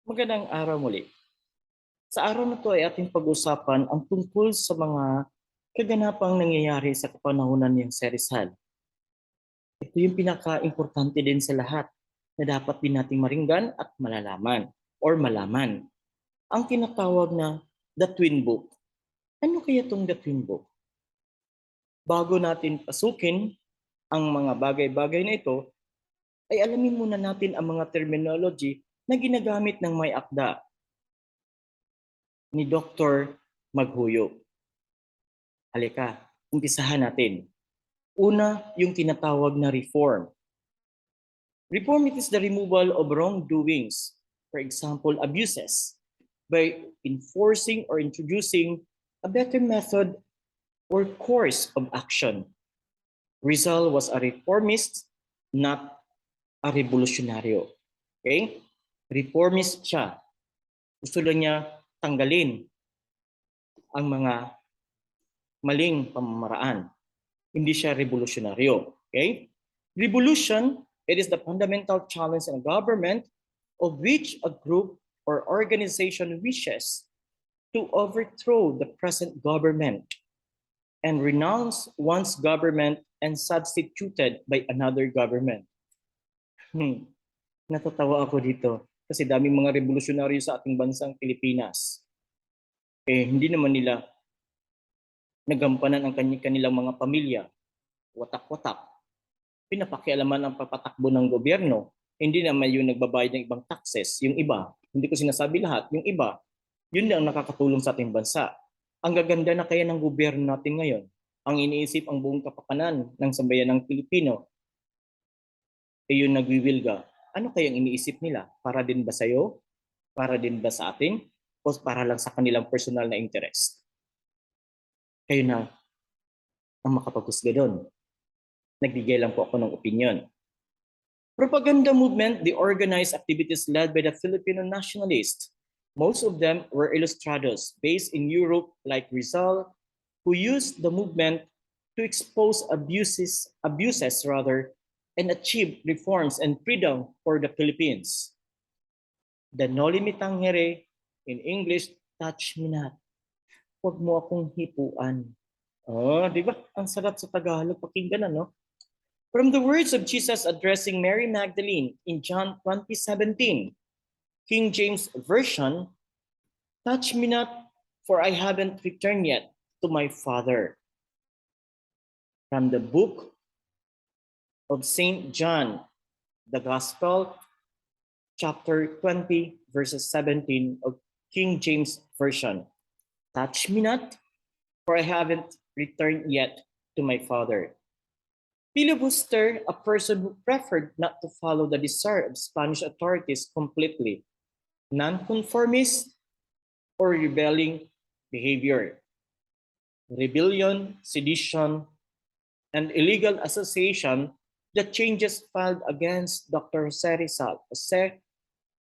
Magandang araw muli. Sa araw na ito ay ating pag-usapan ang tungkol sa mga kaganapang nangyayari sa kapanahunan ng Rizal. Ito yung pinaka-importante din sa lahat na dapat din nating maringgan at malalaman or malaman. Ang tinatawag na The Twin Book. Ano kaya itong The Twin Book? Bago natin pasukin ang mga bagay-bagay na ito, ay alamin muna natin ang mga terminology na ginagamit ng may akda ni Dr. Maghuyo. Halika, umpisahan natin. Una, yung tinatawag na reform. Reform, it is the removal of wrongdoings, for example, abuses, by enforcing or introducing a better method or course of action. Rizal was a reformist, not a revolutionaryo. Okay? Reformist siya. Gusto lang niya tanggalin ang mga maling pamamaraan. Hindi siya revolutionaryo. Okay? Revolution, it is the fundamental challenge in a government of which a group or organization wishes to overthrow the present government and renounce one's government and substituted by another government. Natatawa ako dito kasi daming mga revolusyonaryo sa ating bansang Pilipinas. Hindi naman nila nagampanan ang kanilang mga pamilya, watak-watak. Pinapakialaman ang papatakbo ng gobyerno. Hindi naman yung nagbabayad ng ibang taxes. Yung iba, hindi ko sinasabi lahat, yung iba, yun lang nakakatulong sa ating bansa. Ang gaganda na kaya ng gobyerno natin ngayon, ang iniisip ang buong kapakanan ng sambayan ng Pilipino, ay yung nagwiwilga. Ano kayang iniisip nila? Para din ba sa'yo? Para din ba sa atin? O para lang sa kanilang personal na interest? Kayo na ang makapaghusga doon. Nagbigay lang po ako ng opinion. Propaganda movement, the organized activities led by the Filipino nationalists. Most of them were ilustrados based in Europe like Rizal, who used the movement to expose abuses and achieve reforms and freedom for the Philippines. The Noli, MeTangere, in English, touch me not. Huwag mo akong hipuan. Oh, di ba? Ang sarap sa Tagalog pakinggan, ano? From the words of Jesus addressing Mary Magdalene in John 20:17, King James Version, touch me not, for I haven't returned yet to my Father. From the book of St. John, the Gospel, chapter 20, verses 17 of King James Version, touch me not, for I haven't returned yet to my Father. Filibuster, a person who preferred not to follow the desire of Spanish authorities completely, nonconformist or rebelling behavior. Rebellion, sedition, and illegal association, the changes filed against Dr. Jose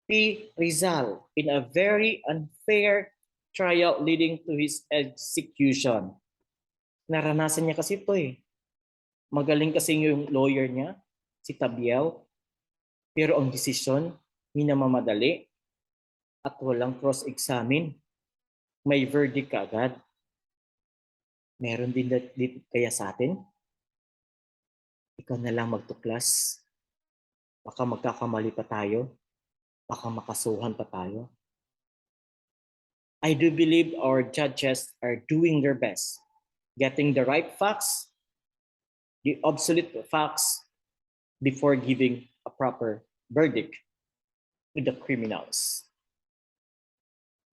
P. Rizal in a very unfair trial leading to his execution. Naranasan niya kasi ito eh. Magaling kasi yung lawyer niya, si Tabiel, pero ang desisyon, minamamadali at walang cross-examine. May verdict agad. Meron din dito kaya sa atin? Ikaw na lang magtuklas. Baka magkakamali pa tayo. Baka makasuhan pa tayo. I do believe our judges are doing their best, getting the right facts, the obsolete facts, before giving a proper verdict to the criminals.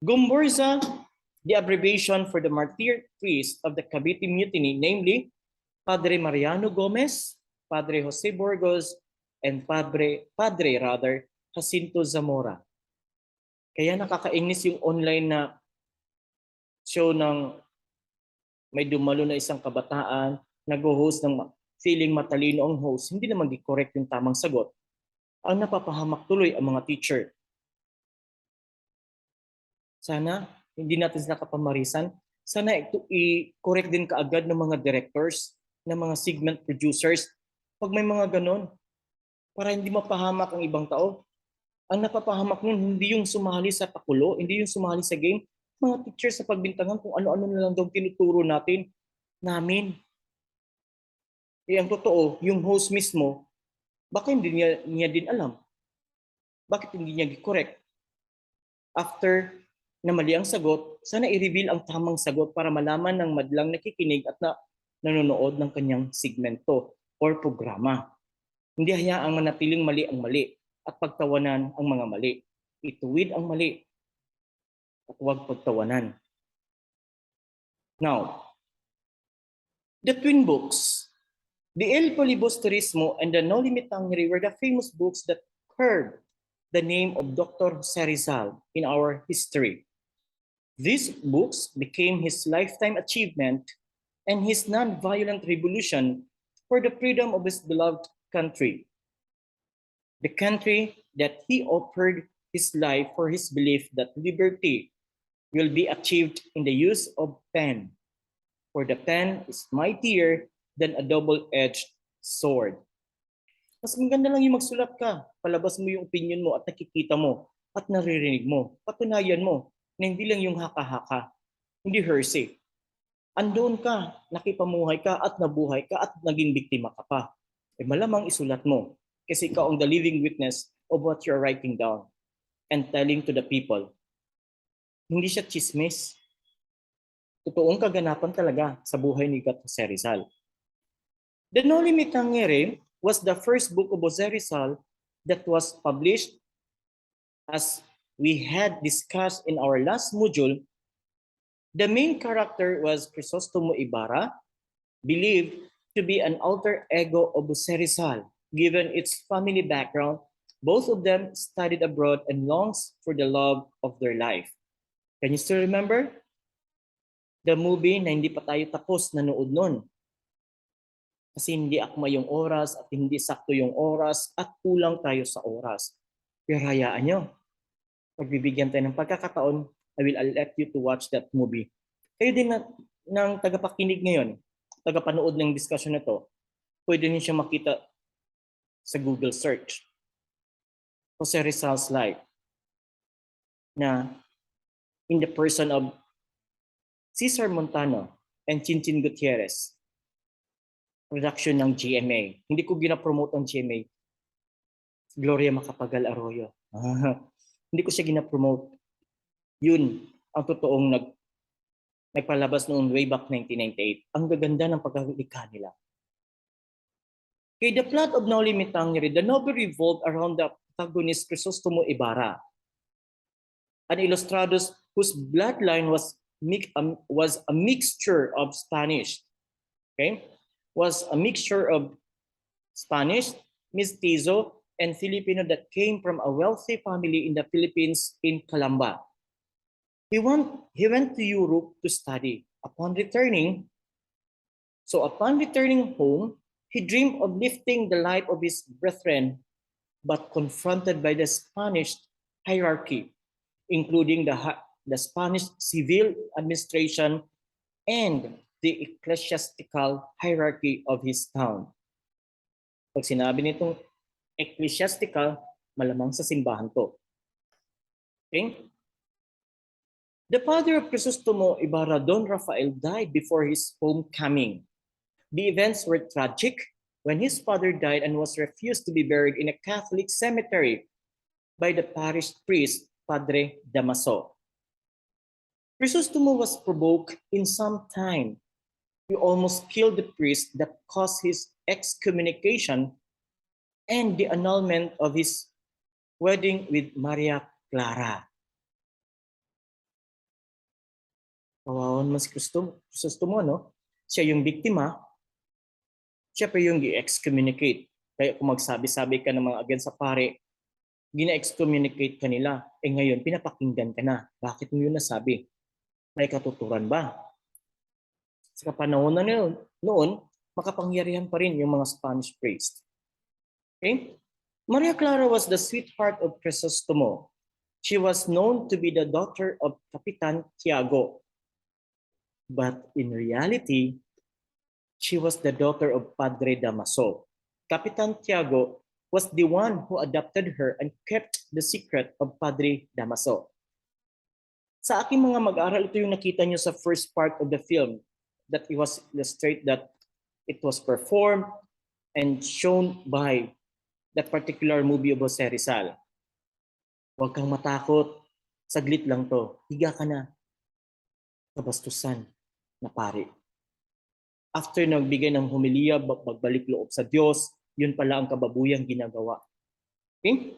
Gumburza, the abbreviation for the martyr priest of the Cavite Mutiny, namely Padre Mariano Gomez, Padre Jose Burgos, and Padre Jacinto Zamora. Kaya nakakainis yung online na show ng may dumalo na isang kabataan, nag-host ng feeling matalino ang host, hindi naman di-correct yung tamang sagot. Ang napapahamak tuloy ang mga teacher. Sana hindi natin sila kapamarisan. Sana i-correct din kaagad ng mga directors, ng mga segment producers, pag may mga ganon, para hindi mapahamak ang ibang tao. Ang napapahamak nun, hindi yung sumali sa pakulo, hindi yung sumali sa game, mga teachers sa pagbintangan kung ano-ano na lang daw tinuturo namin. Eh, ang totoo, yung host mismo, baka hindi niya din alam. Bakit hindi niya correct? After na mali ang sagot, sana i-reveal ang tamang sagot para malaman ng madlang nakikinig at nanonood ng kanyang segmento or programa. Hindi hayaang manatiling mali ang mali at pagtawanan ang mga mali. Ituwid ang mali at huwag pagtawanan. Now, the twin books, the El Filibusterismo and the Noli were the famous books that carved the name of Dr. Rizal in our history. These books became his lifetime achievement and his non-violent revolution for the freedom of his beloved country. The country that he offered his life for his belief that liberty will be achieved in the use of pen, for the pen is mightier than a double-edged sword. Mas maganda lang yung magsulat ka, palabas mo yung opinion mo at nakikita mo at naririnig mo. Patunayan mo na hindi lang yung haka-haka, hindi hearsay. Andoon ka, nakipamuhay ka at nabuhay ka at naging biktima ka pa. Eh malamang isulat mo kasi ikaw ang the living witness of what you're writing down and telling to the people. Hindi siya chismis. Totoong kaganapan talaga sa buhay ni Dr. Rizal. The Noli MeTangere was the first book of Rizal that was published. As we had discussed in our last module, the main character was Crisostomo Ibarra, believed to be an alter ego of Rizal. Given its family background, both of them studied abroad and longs for the love of their life. Can you still remember? The movie na hindi pa tayo tapos nanood nun. Kasi hindi akma yung oras at hindi sakto yung oras at kulang tayo sa oras. Pero hayaan nyo, pagbibigyan tayo ng pagkakataon, I will let you to watch that movie. Kayo din ng tagapakinig ngayon, tagapanood ng discussion na to, pwede din siya makita sa Google search. Jose Rizal's life na in the person of Cesar Montano and Chinchin Gutierrez. Production ng GMA. Hindi ko gina-promote ang GMA. Gloria Macapagal Arroyo. Hindi ko siya gina-promote. Yun ang totoong nagpalabas noong way back 1998. Ang gaganda ng pagkalikha nila. Okay, the plot of Noli MeTangere, the novel revolved around the protagonist Crisostomo Ibarra, an Ilustrados whose bloodline was a mixture of Spanish. Okay? Was a mixture of Spanish, Mestizo, and Filipino that came from a wealthy family in the Philippines in Calamba. He went to Europe to study. Upon returning home, he dreamed of lifting the life of his brethren, but confronted by the Spanish hierarchy, including the Spanish civil administration and the ecclesiastical hierarchy of his town. Pag sinabi nitong ecclesiastical, malamang sa simbahan to. Okay? The father of Crisostomo Ibarra, Don Rafael, died before his homecoming. The events were tragic when his father died and was refused to be buried in a Catholic cemetery by the parish priest, Padre Damaso. Crisostomo was provoked in some time. He almost killed the priest that caused his excommunication and the annulment of his wedding with Maria Clara. Kawawan mas Crisostomo, no? Siya yung biktima, siya pa yung i-excommunicate. Kaya kung magsabi-sabi ka ng mga against sa pare, gina-excommunicate ka nila. Eh ngayon, pinapakinggan ka na. Bakit mo yun nasabi? May katuturan ba? Sa panahon na noon, makapangyarihan pa rin yung mga Spanish priest. Okay? Maria Clara was the sweetheart of Crisostomo. She was known to be the daughter of Capitan Tiago. But in reality, she was the daughter of Padre Damaso. Capitan Tiago was the one who adopted her and kept the secret of Padre Damaso. Sa aking mga mag-aral, ito yung nakita nyo sa first part of the film, that it was illustrated that it was performed and shown by that particular movie of Jose Rizal. Huwag kang matakot, saglit lang to, higa ka na. Kabastusan na pari. After nagbigay ng humiliya, magbalik loob sa Diyos, yun pala ang kababuyang ginagawa. Okay?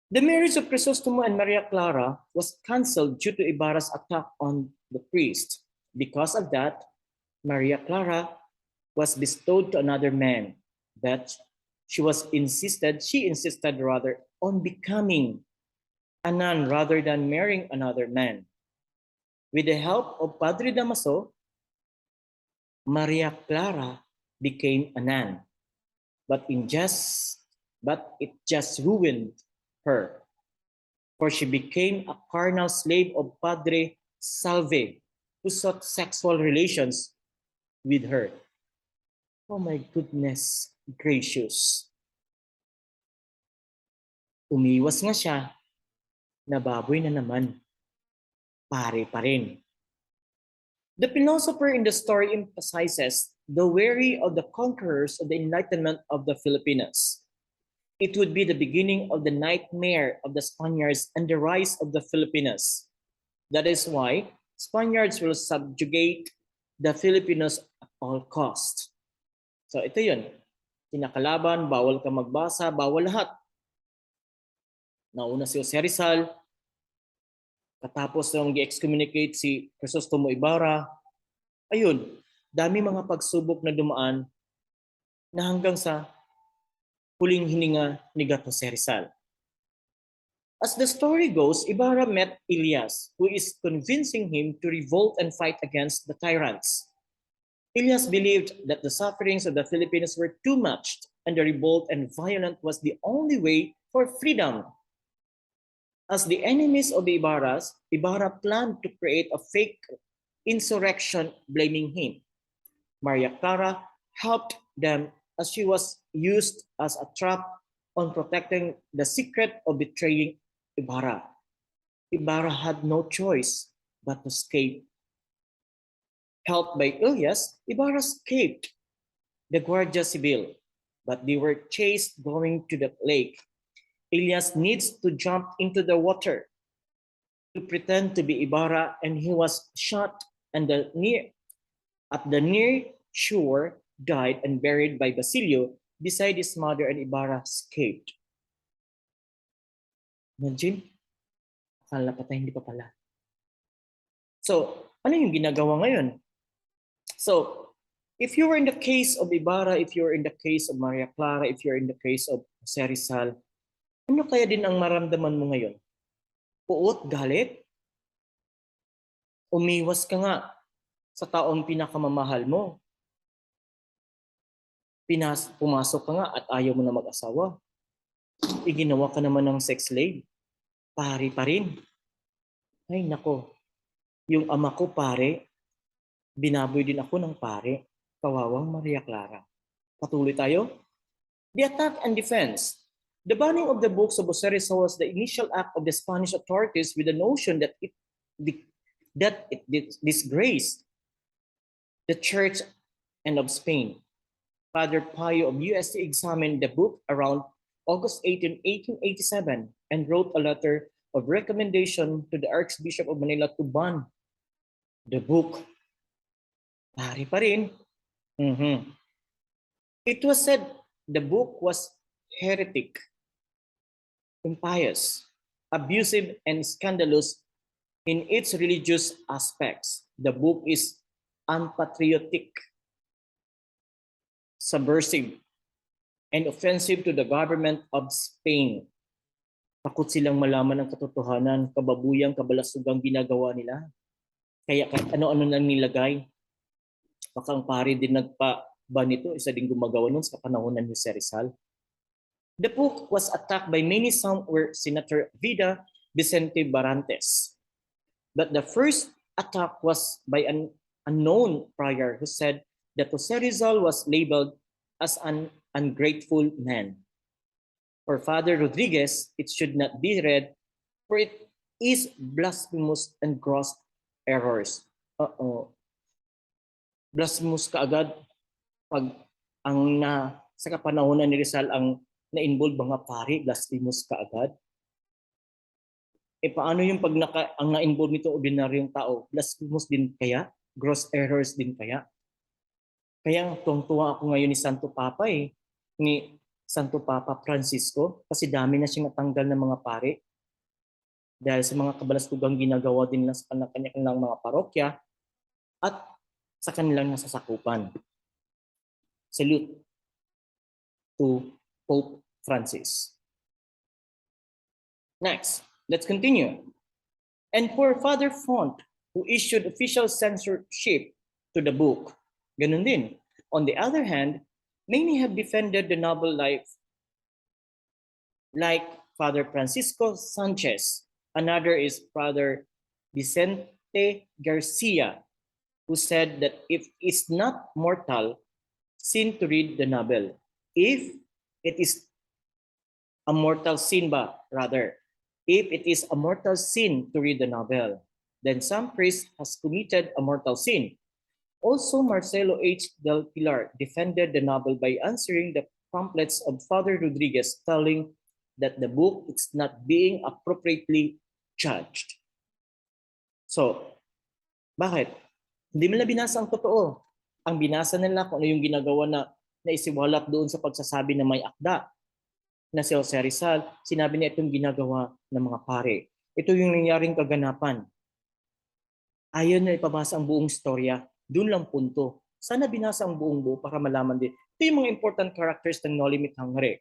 The marriage of Crisostomo and Maria Clara was cancelled due to Ibarra's attack on the priest. Because of that, Maria Clara was bestowed to another man, that she insisted on becoming a nun rather than marrying another man. With the help of Padre Damaso, Maria Clara became a nun, but it just ruined her, for she became a carnal slave of Padre Salve, who sought sexual relations with her. Oh my goodness gracious. Umiwas nga siya, nababoy na naman, pare pa rin. The philosopher in the story emphasizes the worry of the conquerors of the enlightenment of the Filipinas. It would be the beginning of the nightmare of the Spaniards and the rise of the Filipinos. That is why Spaniards will subjugate the Filipinos at all cost. So ito yun. Kinakalaban, bawal ka magbasa, bawal lahat. Nauna si Jose Rizal, katapos nung i-excommunicate si Crisostomo Ibarra, ayun, dami mga pagsubok na dumaan na hanggang sa huling hininga ni Jose Rizal. As the story goes, Ibarra met Elias, who is convincing him to revolt and fight against the tyrants. Elias believed that the sufferings of the Filipinos were too much, and the revolt and violence was the only way for freedom. As the enemies of the Ibarra planned to create a fake insurrection blaming him. Maria Clara helped them as she was used as a trap on protecting the secret of betraying Ibarra. Ibarra had no choice but to escape. Helped by Elias, Ibarra escaped the Guardia Civil, but they were chased going to the lake. Elias needs to jump into the water to pretend to be Ibarra, and he was shot and at the near shore died and buried by Basilio beside his mother, and Ibarra escaped. Imagine, akala patay, hindi pa pala. So, ano yung ginagawa ngayon? So, if you were in the case of Ibarra, if you were in the case of Maria Clara, if you're in the case of Jose Rizal, ano kaya din ang maramdaman mo ngayon? Puot, galit? Umiwas ka nga sa taong pinakamamahal mo. Pumasok ka nga at ayaw mo na mag-asawa. Iginawa ka naman ng sex slave. Pare pa rin. Ay nako, yung ama ko pare, binaboy din ako ng pare. Kawawang Maria Clara. Patuloy tayo. The attack and defense. The banning of the books of Jose Rizal was the initial act of the Spanish authorities with the notion that it disgraced the Church and of Spain. Father Pio of UST examined the book around August 18, 1887 and wrote a letter of recommendation to the Archbishop of Manila to ban the book. Pare pa rin. It was said the book was heretic, impious, abusive, and scandalous in its religious aspects. The book is unpatriotic, subversive, and offensive to the government of Spain. Takot silang malaman ang katotohanan, kababuyang, kabalasugang ginagawa nila. Kaya kahit ano-ano nang nilagay. Baka ang pari din nagpa-ban nito, isa din gumagawa nun sa panahonan ni Jose Rizal. The book was attacked by many, some were Senator Vida Vicente Barantes. But the first attack was by an unknown prior who said that Jose Rizal was labeled as an ungrateful man. For Father Rodriguez, it should not be read, for it is blasphemous and gross errors. Blasphemous kaagad pag sa kapanahonan ni Rizal ang na-involve mga pari, blasphemous kaagad. Paano yung pag ang na-involve nito ordinaryong tao? Blasphemous din kaya? Gross errors din kaya? Kaya tuwang-tuwa ako ngayon ni Santo Papa ni Santo Papa Francisco, kasi dami na siyang natanggal ng mga pari dahil sa mga kabalastugang ginagawa din nila sa kanya-kanyang mga parokya at sa kanilang nasasakupan. Salute to Pope Francis. Next, let's continue. And for Father Font, who issued official censorship to the book, ganun din. On the other hand, many have defended the noble life, like Father Francisco Sanchez. Another is Father Vicente Garcia, who said that if it's not mortal sin to read the novel, if it is a mortal sin if it is a mortal sin to read the novel, then some priest has committed a mortal sin. Also, Marcelo H. Del Pilar defended the novel by answering the pamphlets of Father Rodriguez, telling that the book is not being appropriately judged. So, bakit? Hindi nila binasa ang totoo. Ang binasa nila kung ano yung ginagawa na isiwalat doon sa pagsasabi na may akda na si Jose Rizal, sinabi niya itong ginagawa ng mga pare. Ito yung nangyaring kaganapan. Ayaw na ipabasa ang buong storya, doon lang punto. Sana binasa ang buong buo para malaman din. Ito yung mga important characters ng Noli MeTangere.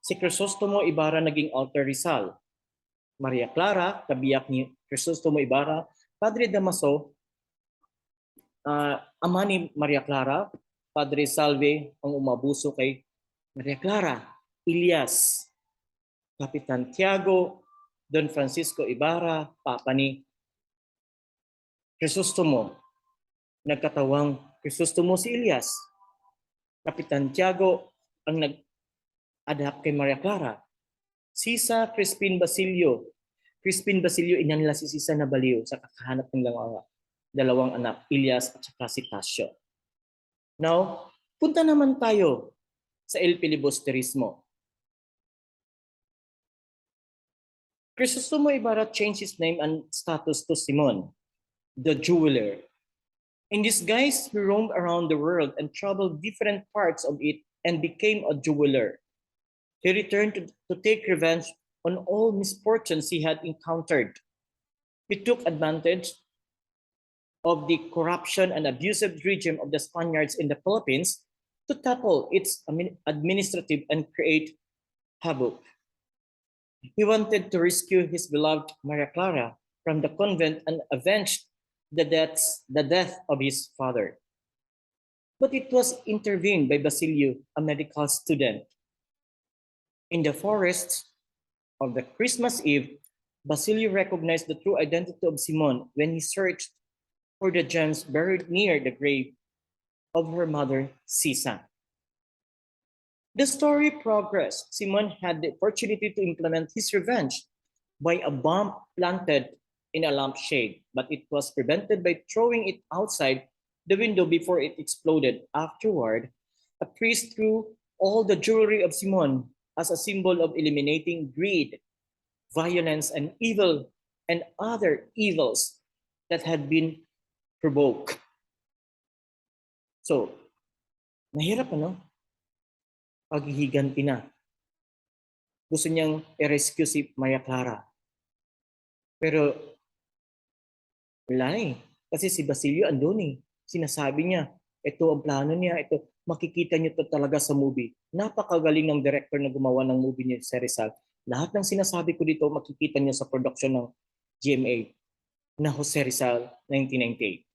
Si Crisostomo Ibarra naging alter Rizal. Maria Clara, kabiyak ni Crisostomo Ibarra. Padre Damaso, ama ni Maria Clara. Padre Salve ang umabuso kay Maria Clara. Elias, Kapitan Tiago, Don Francisco Ibarra, papa ni Crisostomo. Nagkatawang Crisostomo si Elias. Kapitan Tiago ang nag-adapt kay Maria Clara. Sisa Crispin Basilio. Crispin Basilio, ina nila si Sisa na baliw sa kakahanap ng dalawang anak, Elias at saka si Tasio. Now, punta naman tayo sa El Filibusterismo. Crisostomo Ibarra changed his name and status to Simon, the jeweler. In disguise, he roamed around the world and traveled different parts of it and became a jeweler. He returned to take revenge on all misfortunes he had encountered. He took advantage of the corruption and abusive regime of the Spaniards in the Philippines to topple its administrative and create havoc. He wanted to rescue his beloved Maria Clara from the convent and avenge the death of his father. But it was intervened by Basilio, a medical student. In the forests of the Christmas Eve, Basilio recognized the true identity of Simon when he searched for the gems buried near the grave of her mother, Sisa. The story progressed. Simon had the opportunity to implement his revenge by a bomb planted in a lampshade, but it was prevented by throwing it outside the window before it exploded. Afterward, a priest threw all the jewelry of Simon as a symbol of eliminating greed, violence, and evil, and other evils that had been provoked. So, nahirap paghihiganti na. Gusto niyang i-rescue si Maria Clara. Pero, wala kasi si Basilio andun Sinasabi niya, ito ang plano niya, ito. Makikita niyo to talaga sa movie. Napakagaling ng director na gumawa ng movie niya si Rizal. Lahat ng sinasabi ko dito, makikita niyo sa production ng GMA na Jose Rizal 1998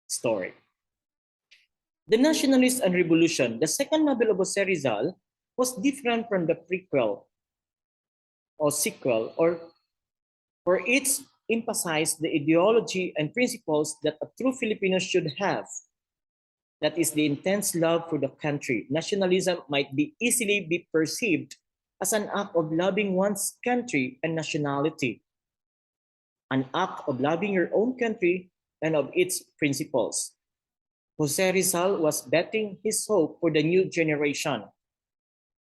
story. The Nationalist and Revolution, the second novel of Jose Rizal, was different from the prequel or sequel, for it emphasized the ideology and principles that a true Filipino should have. That is the intense love for the country. Nationalism might be easily be perceived as an act of loving one's country and nationality, an act of loving your own country and of its principles. Jose Rizal was betting his hope for the new generation.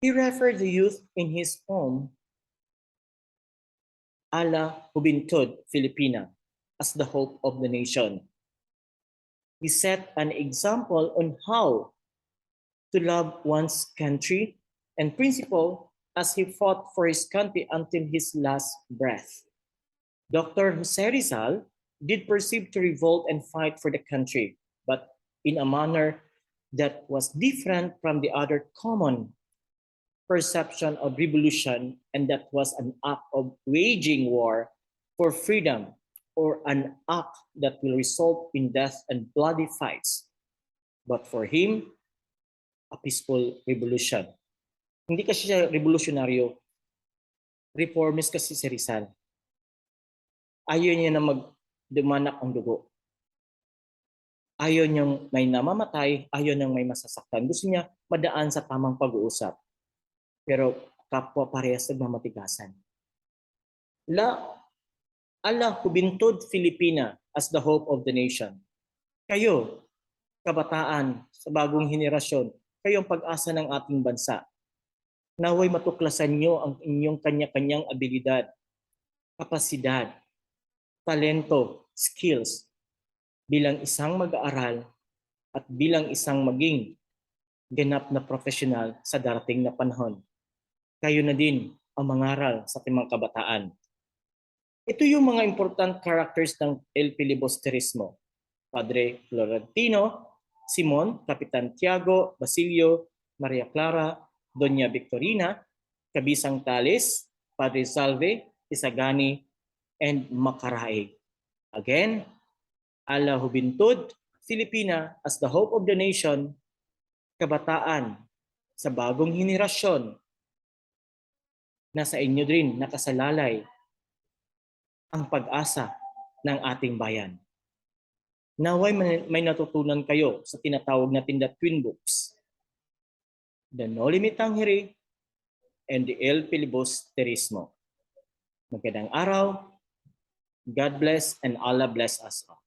He referred the youth in his poem, A la Juventud Filipina, as the hope of the nation. He set an example on how to love one's country and principle as he fought for his country until his last breath. Dr. Jose Rizal did perceive to revolt and fight for the country, but in a manner that was different from the other common perception of revolution, and that was an act of waging war for freedom or an act that will result in death and bloody fights. But for him, a peaceful revolution. Hindi kasi siya revolusyonaryo, reformist kasi si Rizal. Ayaw niya na magdumanak ang dugo. Ayaw niyang may namamatay, ayaw niyang may masasaktan. Gusto niya madaan sa tamang pag-uusap. Pero kapwa parehas nagmamatigasan. Ala Juventud Filipina as the hope of the nation. Kayo, kabataan sa bagong henerasyon, kayo ang pag-asa ng ating bansa. Naway matuklasan niyo ang inyong kanya-kanyang abilidad, kapasidad, talento, skills bilang isang mag-aaral at bilang isang maging ganap na profesional sa darating na panahon. Kayo na din ang mangaral sa ating mga kabataan. Ito yung mga important characters ng El Filibusterismo. Padre Florentino, Simon, Kapitan Tiago, Basilio, Maria Clara, Doña Victorina, Kabisang Tales, Padre Salve, Isagani, and Makaraig. Again, A la Juventud Filipina as the hope of the nation, kabataan sa bagong henerasyon, nasa inyo rin nakasalalay ang pag-asa ng ating bayan. Naway may natutunan kayo sa tinatawag natin the twin books, the Noli, MeTangere, and the El Filibusterismo. Magandang araw, God bless, and Allah bless us all.